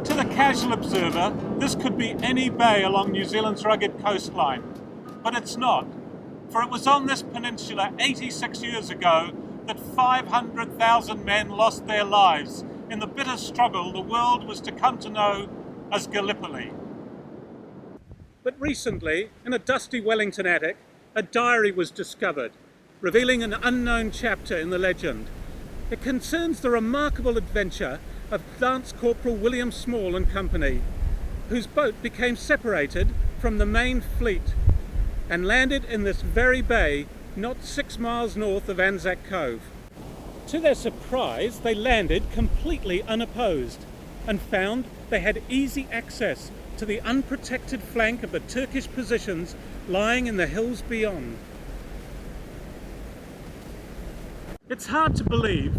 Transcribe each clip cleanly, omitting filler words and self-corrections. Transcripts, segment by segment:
To the casual observer, this could be any bay along New Zealand's rugged coastline. But it's not, for it was on this peninsula 86 years ago that 500,000 men lost their lives in the bitter struggle the world was to come to know as Gallipoli. But recently, in a dusty Wellington attic, a diary was discovered, revealing an unknown chapter in the legend. It concerns the remarkable adventure of Lance Corporal William Small and Company, whose boat became separated from the main fleet and landed in this very bay not 6 miles north of Anzac Cove. To their surprise, they landed completely unopposed and found they had easy access to the unprotected flank of the Turkish positions lying in the hills beyond. It's hard to believe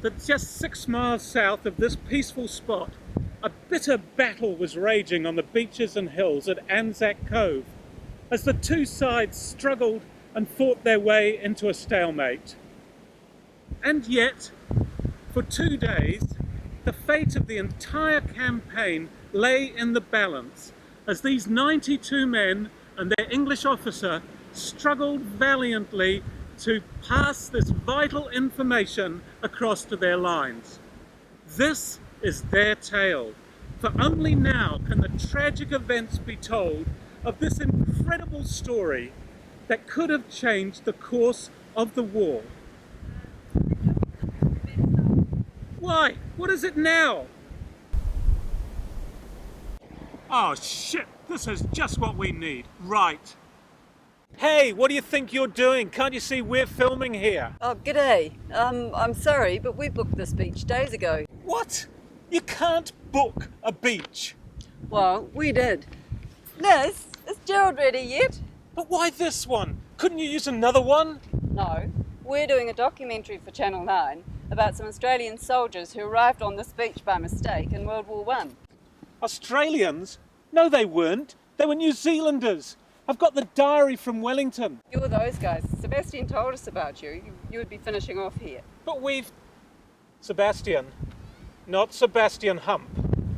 that just 6 miles south of this peaceful spot, a bitter battle was raging on the beaches and hills at Anzac Cove as the two sides struggled and fought their way into a stalemate. And yet, for 2 days, the fate of the entire campaign lay in the balance as these 92 men and their English officer struggled valiantly to pass this vital information across to their lines. This is their tale, for only now can the tragic events be told of this incredible story that could have changed the course of the war. Why? What is it now? Oh shit, this is just what we need. Right. Hey, what do you think you're doing? Can't you see we're filming here? Oh, g'day. I'm sorry, but we booked this beach days ago. What? You can't book a beach. Well, we did. Liz, is Gerald ready yet? But why this one? Couldn't you use another one? No. We're doing a documentary for Channel 9 about some Australian soldiers who arrived on this beach by mistake in World War I. Australians? No, they weren't. They were New Zealanders. I've got the diary from Wellington. You're those guys. Sebastian told us about you. You would be finishing off here. But we've... Sebastian. Not Sebastian Hump.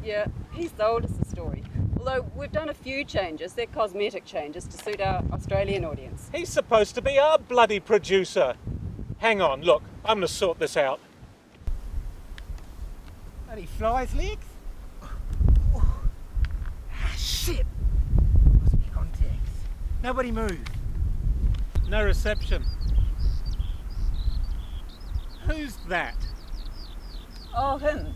Yeah, he told us the story. Although we've done a few changes, they're cosmetic changes to suit our Australian audience. He's supposed to be our bloody producer. Hang on, look, I'm going to sort this out. Bloody fly's legs? Shit! Must be contacts. Nobody move. No reception. Who's that? Oh, him.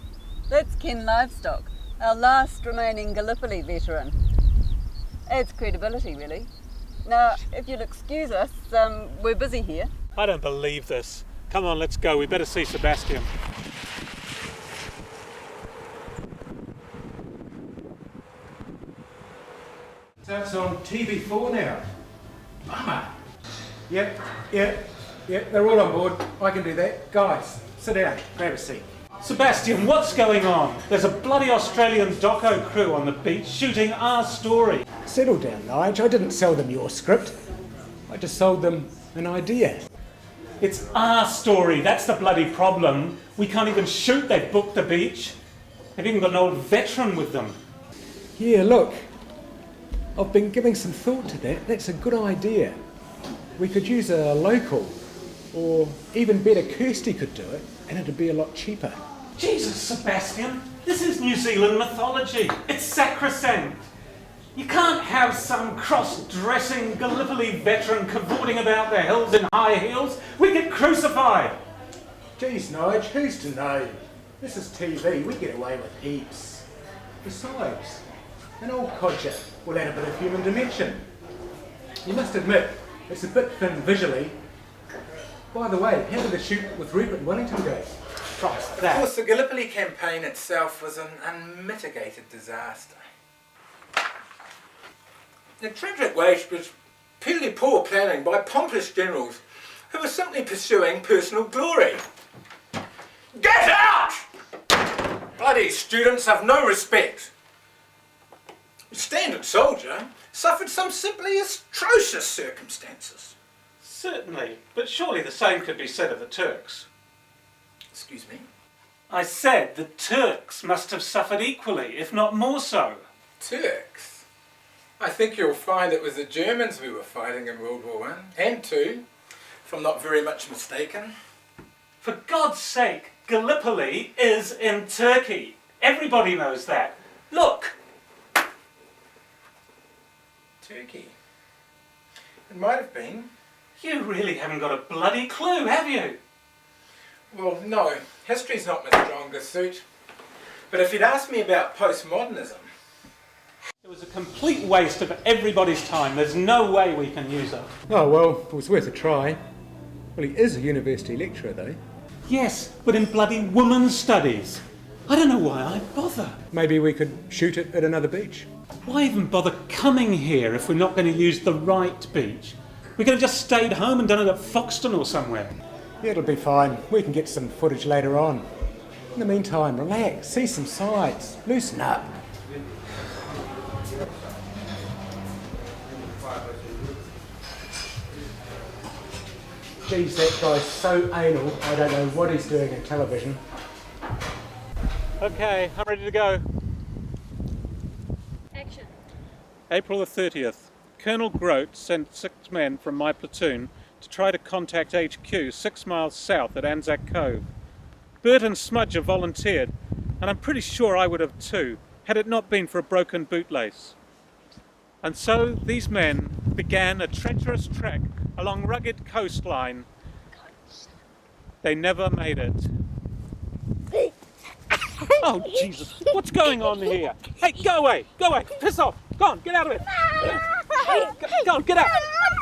That's Ken Livestock, our last remaining Gallipoli veteran. Adds credibility, really. Now, if you'll excuse us, we're busy here. I don't believe this. Come on, let's go. We better see Sebastian. So it's on TV4 now. Bummer. Yep, they're all on board. I can do that. Guys, sit down, grab a seat. Sebastian, what's going on? There's a bloody Australian doco crew on the beach shooting our story. Settle down, Nige. I didn't sell them your script. I just sold them an idea. It's our story. That's the bloody problem. We can't even shoot. They've booked the beach. They've even got an old veteran with them. Yeah, look. I've been giving some thought to that. That's a good idea. We could use a local, or even better, Kirsty could do it, and it'd be a lot cheaper. Jesus, Sebastian, this is New Zealand mythology. It's sacrosanct. You can't have some cross-dressing Gallipoli veteran cavorting about the hills in high heels. We get crucified. Geez, Nige, who's to know? This is TV. We get away with heaps. Besides, an old codger will add a bit of human dimension. You must admit, it's a bit thin visually. By the way, how did the shoot with Rupert Wellington go? Christ, Of that. course, the Gallipoli campaign itself was an unmitigated disaster. The tragic waste was purely poor planning by pompous generals who were simply pursuing personal glory. Get out! Bloody students have no respect. A standard soldier suffered some simply atrocious circumstances. Certainly, but surely the same could be said of the Turks. Excuse me? I said the Turks must have suffered equally, if not more so. Turks? I think you'll find it was the Germans we were fighting in World War I and II, if I'm not very much mistaken. For God's sake, Gallipoli is in Turkey. Everybody knows that. Look! Turkey? It might have been. You really haven't got a bloody clue, have you? Well, no. History's not my strongest suit. But if you'd asked me about postmodernism... It was a complete waste of everybody's time. There's no way we can use it. Oh, well, it was worth a try. Well, he is a university lecturer, though. Yes, but in bloody women's studies. I don't know why I bother. Maybe we could shoot it at another beach. Why even bother coming here if we're not going to use the right beach? We could have just stayed home and done it at Foxton or somewhere. Yeah, it'll be fine. We can get some footage later on. In the meantime, relax, see some sights, loosen up. Geez, that guy's so anal, I don't know what he's doing in television. Okay, I'm ready to go. Action. April the 30th. Colonel Grote sent 6 men from my platoon to try to contact HQ 6 miles south at Anzac Cove. Bert and Smudge have volunteered, and I'm pretty sure I would have too, had it not been for a broken bootlace. And so these men began a treacherous trek along rugged coastline. They never made it. Oh, Jesus, what's going on here? Hey, go away, piss off, go on, get out of it. Go on, get out.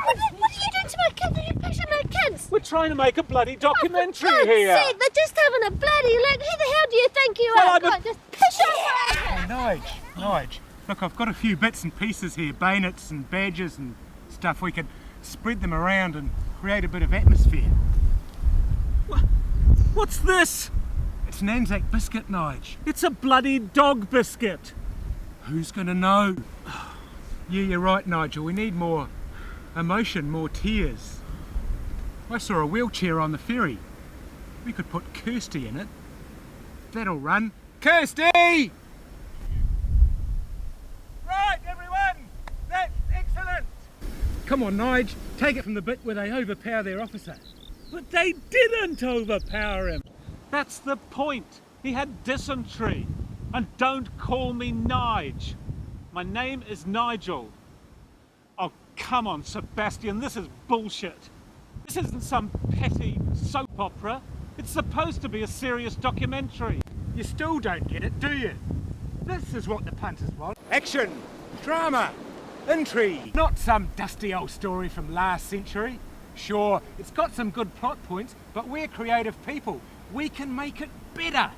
What are you doing to my kids? Are you pushing my kids? We're trying to make a bloody documentary For God's here. sake, they're just having a bloody look. Who the hell do you think you Well, are? I'm a- God, just push off. Nige, look, I've got a few bits and pieces here, bayonets and badges and stuff. We could spread them around and create a bit of atmosphere. What's this? It's an Anzac biscuit, Nige. It's a bloody dog biscuit. Who's going to know? Yeah, you're right, Nigel. We need more emotion, more tears. I saw a wheelchair on the ferry. We could put Kirsty in it. That'll run. Kirsty! Right, everyone! That's excellent! Come on, Nige. Take it from the bit where they overpower their officer. But they didn't overpower him. That's the point. He had dysentery. And don't call me Nige. My name is Nigel. Oh, come on, Sebastian, this is bullshit. This isn't some petty soap opera. It's supposed to be a serious documentary. You still don't get it, do you? This is what the punters want. Action, drama, intrigue. Not some dusty old story from last century. Sure, it's got some good plot points, but we're creative people. We can make it better.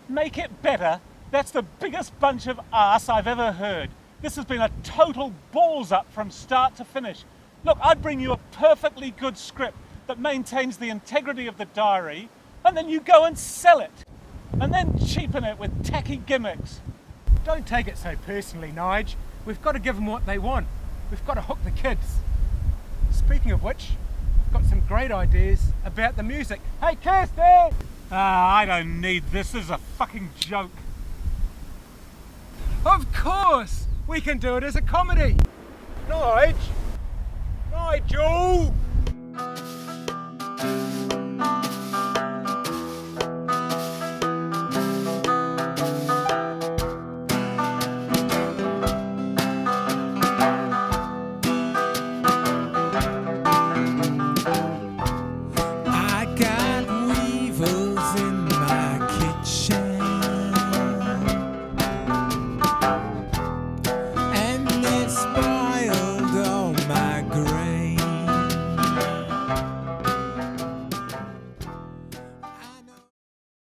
Make it better? That's the biggest bunch of arse I've ever heard. This has been a total balls up from start to finish. Look, I'd bring you a perfectly good script that maintains the integrity of the diary, and then you go and sell it. And then cheapen it with tacky gimmicks. Don't take it so personally, Nige. We've got to give them what they want. We've got to hook the kids. Speaking of which, I've got some great ideas about the music. Hey, Kirsty! I don't need this. This is a fucking joke. Of course! We can do it as a comedy. Nige,